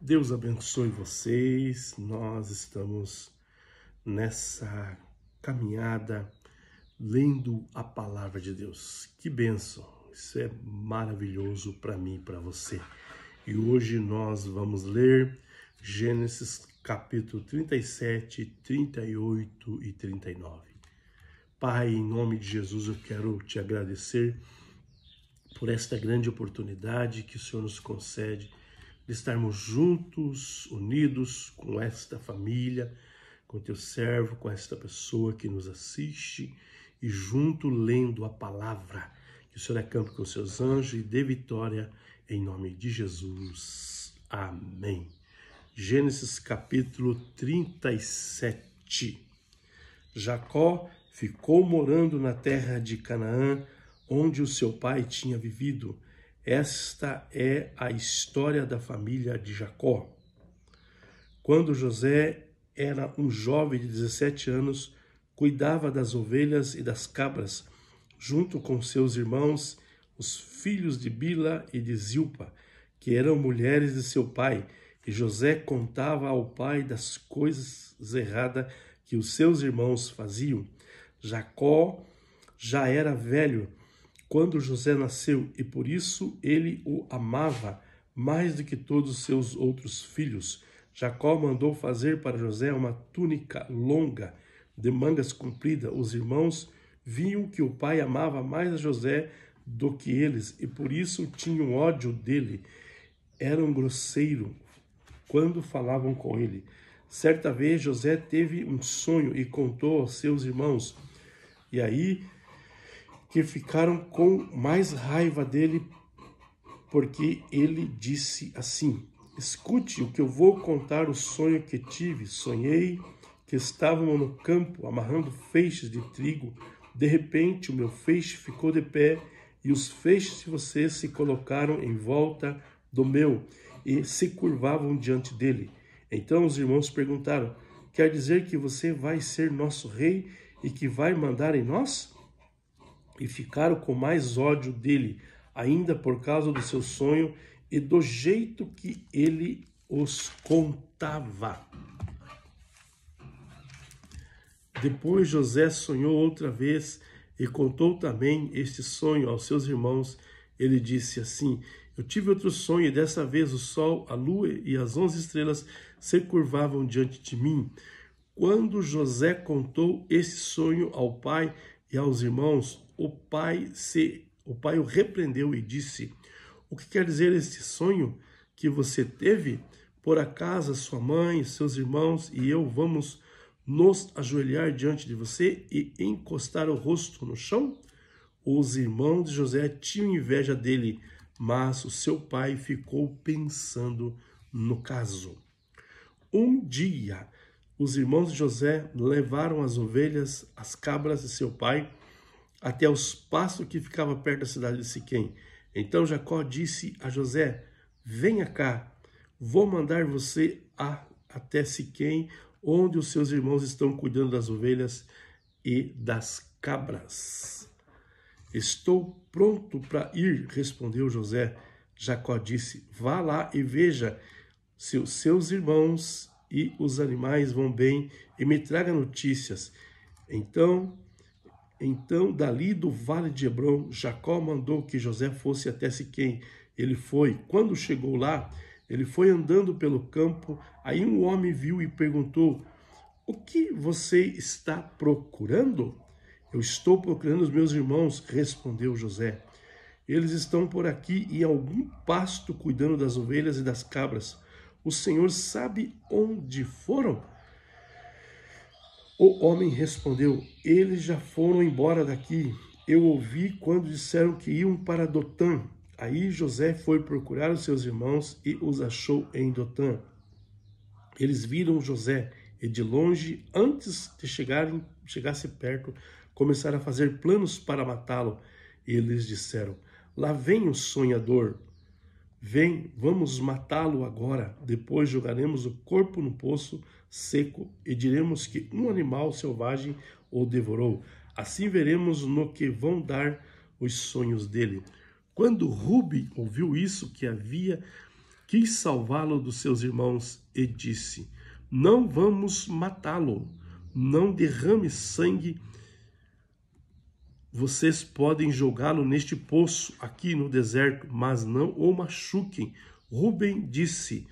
Deus abençoe vocês. Nós estamos nessa caminhada lendo a palavra de Deus. Que bênção! Isso é maravilhoso para mim e para você. E hoje nós vamos ler Gênesis capítulo 37, 38 e 39. Pai, em nome de Jesus, eu quero te agradecer por esta grande oportunidade que o Senhor nos concede de estarmos juntos, unidos com esta família, com teu servo, com esta pessoa que nos assiste e junto lendo a palavra. Que o Senhor acampe com os seus anjos e dê vitória em nome de Jesus. Amém. Gênesis capítulo 37. Jacó ficou morando na terra de Canaã, onde o seu pai tinha vivido. Esta é a história da família de Jacó. Quando José era um jovem de 17 anos, cuidava das ovelhas e das cabras, junto com seus irmãos, os filhos de Bila e de Zilpa, que eram mulheres de seu pai, e José contava ao pai das coisas erradas que os seus irmãos faziam. Jacó já era velho quando José nasceu, e por isso ele o amava mais do que todos os seus outros filhos. Jacó mandou fazer para José uma túnica longa, de mangas compridas. Os irmãos viam que o pai amava mais a José do que eles, e por isso tinham ódio dele. Eram grosseiros quando falavam com ele. Certa vez José teve um sonho e contou aos seus irmãos, e aí que ficaram com mais raiva dele, porque ele disse assim: escute o que eu vou contar, o sonho que tive. Sonhei que estávamos no campo amarrando feixes de trigo. De repente o meu feixe ficou de pé e os feixes de vocês se colocaram em volta do meu e se curvavam diante dele. Então os irmãos perguntaram: quer dizer que você vai ser nosso rei e que vai mandar em nós? E ficaram com mais ódio dele, ainda por causa do seu sonho e do jeito que ele os contava. Depois José sonhou outra vez e contou também este sonho aos seus irmãos. Ele disse assim: eu tive outro sonho, e dessa vez o sol, a lua e as 11 estrelas se curvavam diante de mim. Quando José contou esse sonho ao pai e aos irmãos, o pai o repreendeu e disse: o que quer dizer este sonho que você teve? Por acaso sua mãe, seus irmãos e eu vamos nos ajoelhar diante de você e encostar o rosto no chão? Os irmãos de José tinham inveja dele, mas o seu pai ficou pensando no caso. Um dia, os irmãos de José levaram as ovelhas, as cabras de seu pai, até os pastos que ficavam perto da cidade de Siquém. Então Jacó disse a José: venha cá, vou mandar você até Siquém, onde os seus irmãos estão cuidando das ovelhas e das cabras. Estou pronto para ir, respondeu José. Jacó disse: vá lá e veja se os seus irmãos e os animais vão bem e me traga notícias. Então, dali do vale de Hebrom, Jacó mandou que José fosse até Siquém. Ele foi. Quando chegou lá, ele foi andando pelo campo. Aí um homem viu e perguntou: o que você está procurando? Eu estou procurando os meus irmãos, respondeu José. Eles estão por aqui em algum pasto cuidando das ovelhas e das cabras. O Senhor sabe onde foram? O homem respondeu: eles já foram embora daqui. Eu ouvi quando disseram que iam para Dotã. Aí José foi procurar os seus irmãos e os achou em Dotã. Eles viram José e de longe, antes de chegasse perto, começaram a fazer planos para matá-lo. Eles disseram: lá vem o sonhador. Vem, vamos matá-lo agora. Depois jogaremos o corpo no poço seco e diremos que um animal selvagem o devorou. Assim veremos no que vão dar os sonhos dele. Quando Rubi ouviu isso, que havia quis salvá-lo dos seus irmãos e disse: não vamos matá-lo, não derrame sangue. Vocês podem jogá-lo neste poço aqui no deserto, mas não o machuquem. Rubem disse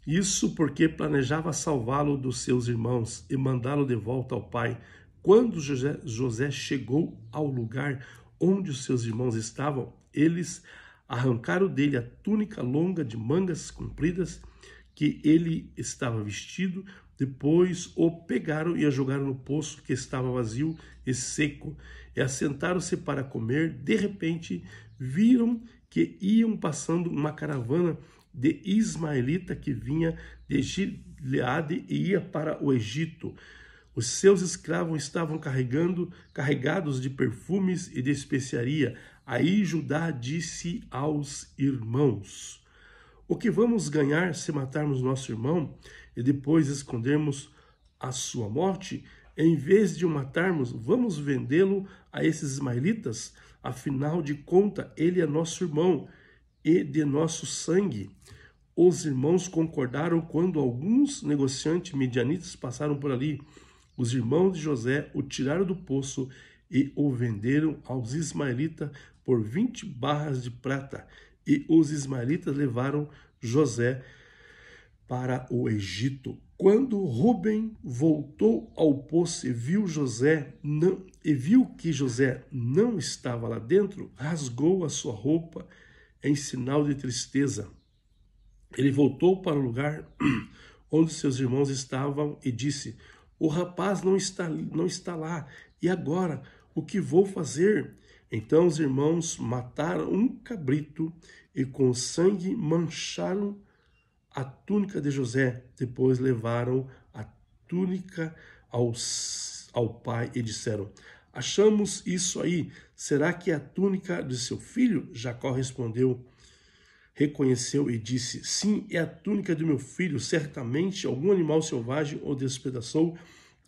isso porque planejava salvá-lo dos seus irmãos e mandá-lo de volta ao pai. Quando José chegou ao lugar onde os seus irmãos estavam, eles arrancaram dele a túnica longa de mangas compridas que ele estava vestido, depois o pegaram e a jogaram no poço que estava vazio e seco, e assentaram-se para comer. De repente, viram que iam passando uma caravana de ismaelita que vinha de Gileade e ia para o Egito. Os seus escravos estavam carregados de perfumes e de especiaria. Aí Judá disse aos irmãos: o que vamos ganhar se matarmos nosso irmão e depois escondermos a sua morte? Em vez de o matarmos, vamos vendê-lo a esses ismaelitas? Afinal de contas, ele é nosso irmão e de nosso sangue. Os irmãos concordaram quando alguns negociantes midianitas passaram por ali. Os irmãos de José o tiraram do poço e o venderam aos ismaelitas por 20 barras de prata. E os ismaelitas levaram José para o Egito. Quando Rubem voltou ao poço e viu que José não estava lá dentro, rasgou a sua roupa em sinal de tristeza. Ele voltou para o lugar onde seus irmãos estavam e disse: o rapaz não está lá, e agora o que vou fazer? Então os irmãos mataram um cabrito e com sangue mancharam a túnica de José. Depois levaram a túnica ao pai e disseram: achamos isso aí, será que é a túnica de seu filho? Jacó reconheceu e disse: sim, é a túnica do meu filho. Certamente algum animal selvagem o despedaçou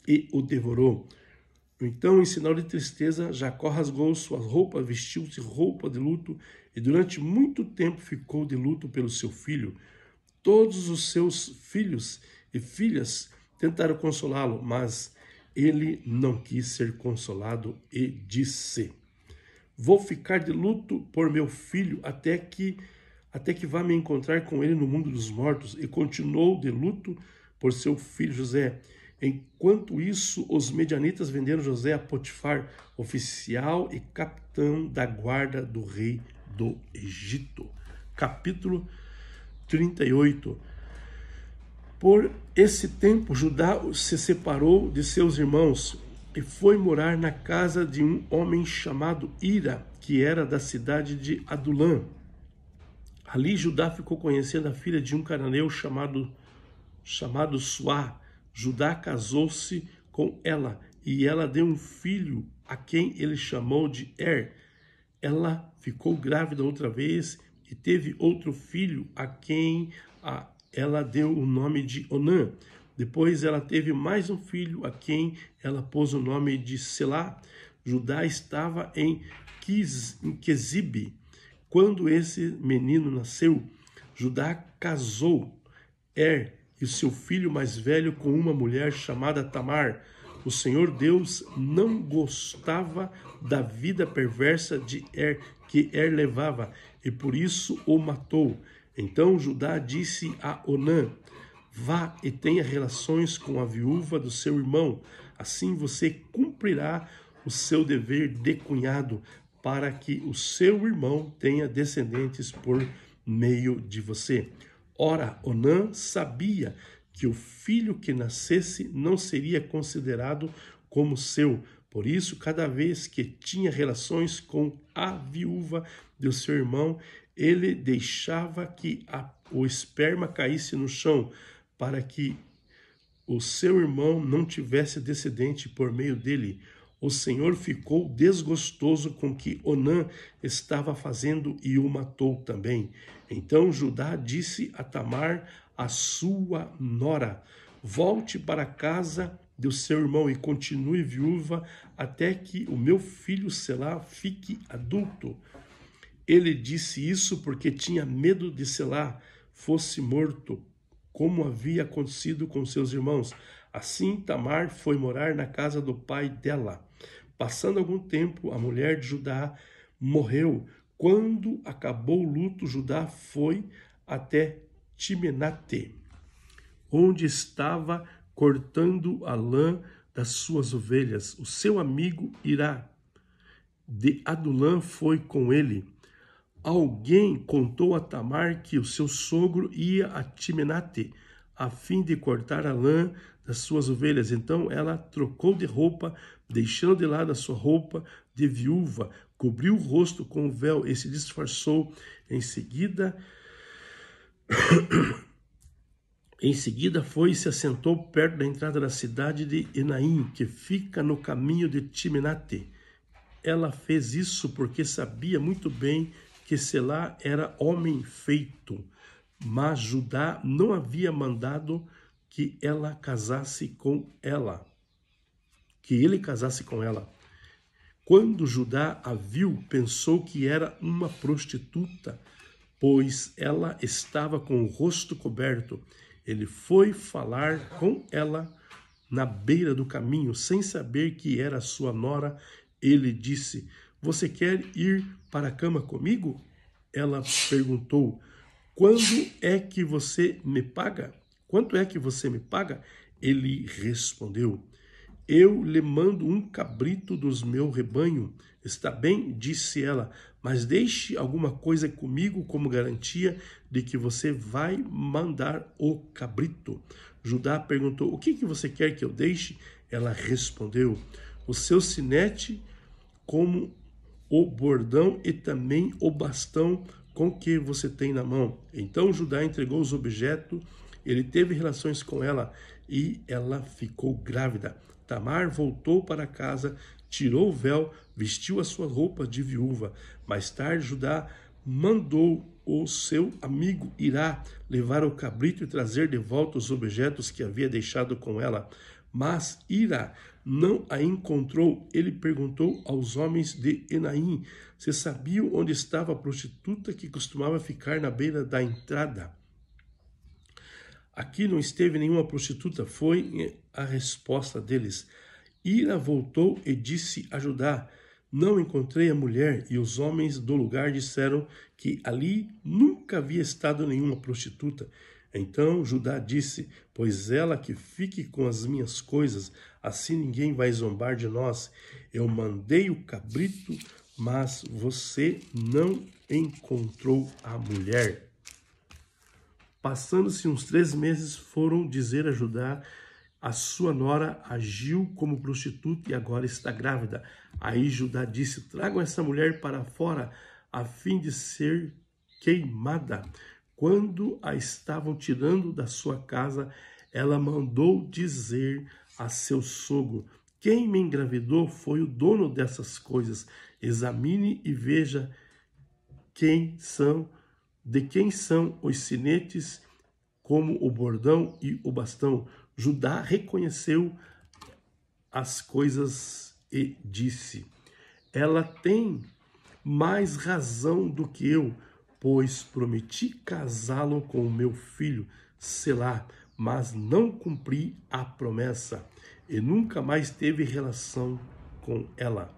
e o devorou. Então, em sinal de tristeza, Jacó rasgou suas roupas, vestiu-se roupa de luto e durante muito tempo ficou de luto pelo seu filho. Todos os seus filhos e filhas tentaram consolá-lo, mas ele não quis ser consolado e disse: vou ficar de luto por meu filho até que vá me encontrar com ele no mundo dos mortos. E continuou de luto por seu filho José. Enquanto isso, os medianitas venderam José a Potifar, oficial e capitão da guarda do rei do Egito. Capítulo 38. Por esse tempo, Judá se separou de seus irmãos e foi morar na casa de um homem chamado Ira, que era da cidade de Adulã. Ali Judá ficou conhecendo a filha de um cananeu chamado Suá. Judá casou-se com ela e ela deu um filho a quem ele chamou de Ela ficou grávida outra vez e teve outro filho a quem ela deu o nome de Onã. Depois ela teve mais um filho a quem ela pôs o nome de Selá. Judá estava em Quezibe quando esse menino nasceu. Judá casou e o seu filho mais velho com uma mulher chamada Tamar. O Senhor Deus não gostava da vida perversa que levava e por isso o matou. Então Judá disse a Onã: vá e tenha relações com a viúva do seu irmão, assim você cumprirá o seu dever de cunhado, para que o seu irmão tenha descendentes por meio de você. Ora, Onã sabia que o filho que nascesse não seria considerado como seu. Por isso, cada vez que tinha relações com a viúva do seu irmão, ele deixava que o esperma caísse no chão, para que o seu irmão não tivesse descendente por meio dele. O Senhor ficou desgostoso com o que Onã estava fazendo e o matou também. Então Judá disse a Tamar, a sua nora: volte para a casa do seu irmão e continue viúva até que o meu filho Selá fique adulto. Ele disse isso porque tinha medo de Selá. fosse morto, como havia acontecido com seus irmãos. Assim, Tamar foi morar na casa do pai dela. Passando algum tempo, a mulher de Judá morreu. Quando acabou o luto, Judá foi até Timenate, onde estava cortando a lã das suas ovelhas. O seu amigo Hirá de Adulã foi com ele. Alguém contou a Tamar que o seu sogro ia a Timenate a fim de cortar a lã das suas ovelhas. Então ela trocou de roupa, deixando de lado a sua roupa de viúva, cobriu o rosto com o véu e se disfarçou. Em seguida foi e se assentou perto da entrada da cidade de Enaim, que fica no caminho de Timenate. Ela fez isso porque sabia muito bem que Selá era homem feito, mas Judá não havia mandado que ele casasse com ela. Quando Judá a viu, pensou que era uma prostituta, pois ela estava com o rosto coberto. Ele foi falar com ela na beira do caminho, sem saber que era sua nora. Ele disse: "Você quer ir para a cama comigo?" Ela perguntou: "Quando é que você me paga? Quanto é que você me paga?" Ele respondeu: "Eu lhe mando um cabrito dos meu rebanho." "Está bem," disse ela, "mas deixe alguma coisa comigo como garantia de que você vai mandar o cabrito." Judá perguntou: "O que você quer que eu deixe?" Ela respondeu: "O seu sinete, como o bordão e também o bastão com que você tem na mão." Então Judá entregou os objetos, ele teve relações com ela e ela ficou grávida. Tamar voltou para casa, tirou o véu, vestiu a sua roupa de viúva. Mais tarde, Judá mandou o seu amigo Hirá levar o cabrito e trazer de volta os objetos que havia deixado com ela. Mas Hirá não a encontrou. Ele perguntou aos homens de Enaim se sabiam onde estava a prostituta que costumava ficar na beira da entrada. "Aqui não esteve nenhuma prostituta," foi a resposta deles. Hirá voltou e disse a Judá: "Não encontrei a mulher." E os homens do lugar disseram que ali nunca havia estado nenhuma prostituta. Então Judá disse: "Pois ela que fique com as minhas coisas, assim ninguém vai zombar de nós. Eu mandei o cabrito, mas você não encontrou a mulher." Passando-se uns 3 meses, foram dizer a Judá: "A sua nora agiu como prostituta e agora está grávida." Aí Judá disse: "Tragam essa mulher para fora, a fim de ser queimada." Quando a estavam tirando da sua casa, ela mandou dizer a seu sogro: "Quem me engravidou foi o dono dessas coisas. Examine e veja de quem são os sinetes, como o bordão e o bastão." Judá reconheceu as coisas e disse: "Ela tem mais razão do que eu, pois prometi casá-lo com o meu filho Selá, mas não cumpri a promessa." E nunca mais teve relação com ela.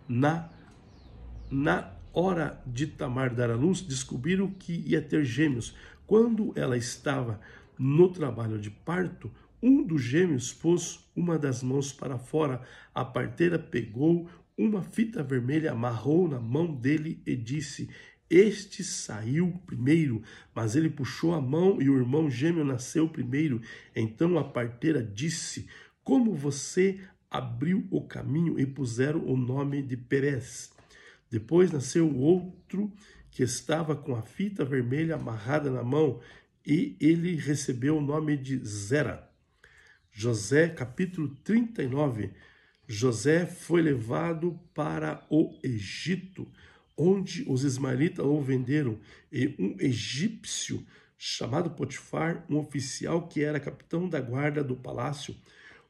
Na hora de Tamar dar à luz, descobriram que ia ter gêmeos. Quando ela estava no trabalho de parto, um dos gêmeos pôs uma das mãos para fora. A parteira pegou uma fita vermelha, amarrou na mão dele e disse: "Este saiu primeiro." Mas ele puxou a mão e o irmão gêmeo nasceu primeiro. Então a parteira disse: "Como você abriu o caminho?" E puseram o nome de Perez. Depois nasceu o outro, que estava com a fita vermelha amarrada na mão, e ele recebeu o nome de Zera. José, capítulo 39. José foi levado para o Egito, onde os ismaelitas o venderam, e um egípcio chamado Potifar, um oficial que era capitão da guarda do palácio.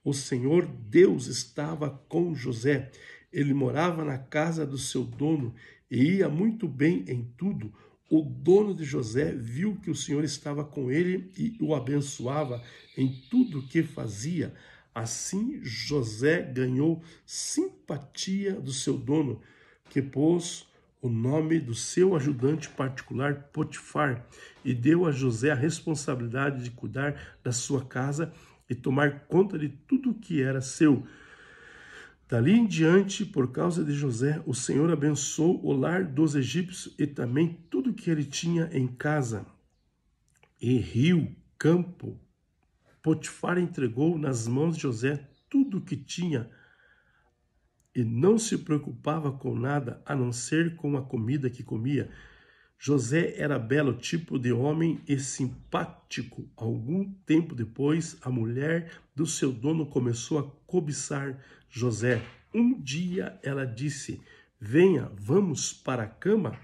O Senhor Deus estava com José. Ele morava na casa do seu dono e ia muito bem em tudo. o dono de José viu que o Senhor estava com ele e o abençoava em tudo o que fazia. Assim, José ganhou simpatia do seu dono, que pôs o nome do seu ajudante particular, Potifar, e deu a José a responsabilidade de cuidar da sua casa e tomar conta de tudo o que era seu. Dali em diante, por causa de José, o Senhor abençoou o lar dos egípcios e também tudo que ele tinha em casa. E rio, campo, Potifar entregou nas mãos de José tudo o que tinha e não se preocupava com nada a não ser com a comida que comia. José era belo tipo de homem e simpático. Algum tempo depois, a mulher do seu dono começou a cobiçar José. Um dia ela disse: venha, vamos para a cama.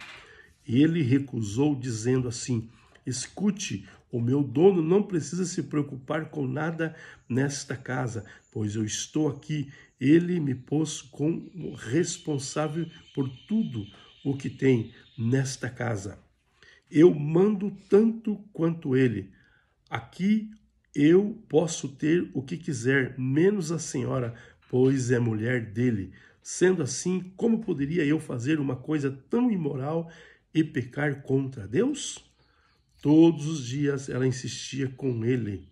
E ele recusou, dizendo assim: escute, o meu dono não precisa se preocupar com nada nesta casa, pois eu estou aqui. Ele me pôs como responsável por tudo o que tem nesta casa. Eu mando tanto quanto ele. Aqui eu posso ter o que quiser, menos a senhora, pois é mulher dele. Sendo assim, como poderia eu fazer uma coisa tão imoral e pecar contra Deus? Todos os dias ela insistia com ele,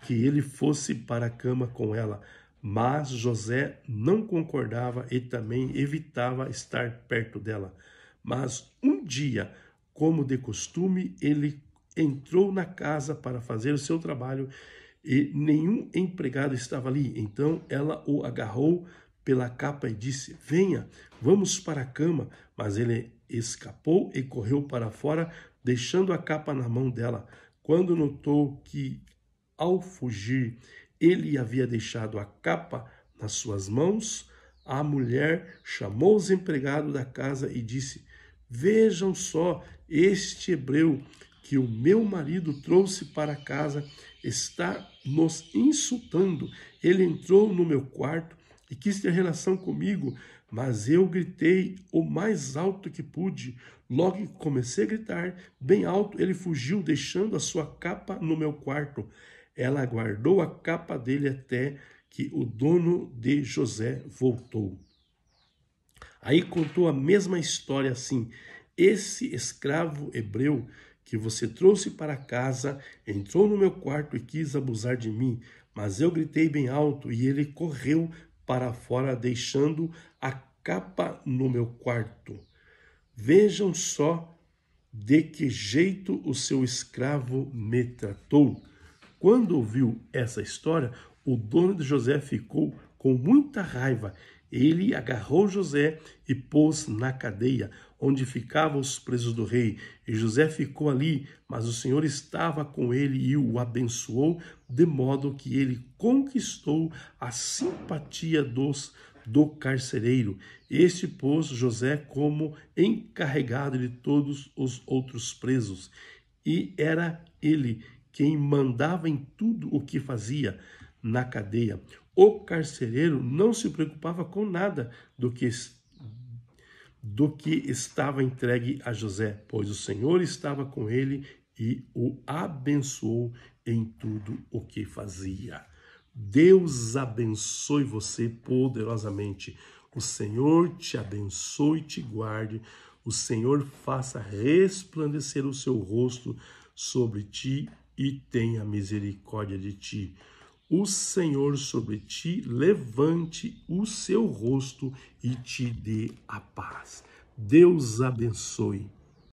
que ele fosse para a cama com ela. Mas José não concordava e também evitava estar perto dela. Mas um dia, como de costume, ele entrou na casa para fazer o seu trabalho e nenhum empregado estava ali. Então ela o agarrou pela capa e disse: venha, vamos para a cama. Mas ele escapou e correu para fora, deixando a capa na mão dela. Quando notou que, ao fugir, ele havia deixado a capa nas suas mãos, a mulher chamou os empregados da casa e disse: vejam só, este hebreu que o meu marido trouxe para casa está nos insultando. Ele entrou no meu quarto e quis ter relação comigo, mas eu gritei o mais alto que pude. Logo que comecei a gritar bem alto, ele fugiu, deixando a sua capa no meu quarto. Ela guardou a capa dele até que o dono de José voltou. Aí contou a mesma história assim: esse escravo hebreu que você trouxe para casa entrou no meu quarto e quis abusar de mim, mas eu gritei bem alto e ele correu para fora, deixando a capa no meu quarto. Vejam só de que jeito o seu escravo me tratou. Quando ouviu essa história, o dono de José ficou com muita raiva. Ele agarrou José e pôs na cadeia, onde ficavam os presos do rei. E José ficou ali, mas o Senhor estava com ele e o abençoou, de modo que ele conquistou a simpatia do carcereiro. Este pôs José como encarregado de todos os outros presos. E era ele quem mandava em tudo o que fazia na cadeia. O carcereiro não se preocupava com nada do que estava entregue a José, pois o Senhor estava com ele e o abençoou em tudo o que fazia. Deus abençoe você poderosamente. O Senhor te abençoe e te guarde. O Senhor faça resplandecer o seu rosto sobre ti e tenha misericórdia de ti. O Senhor sobre ti levante o seu rosto e te dê a paz. Deus abençoe.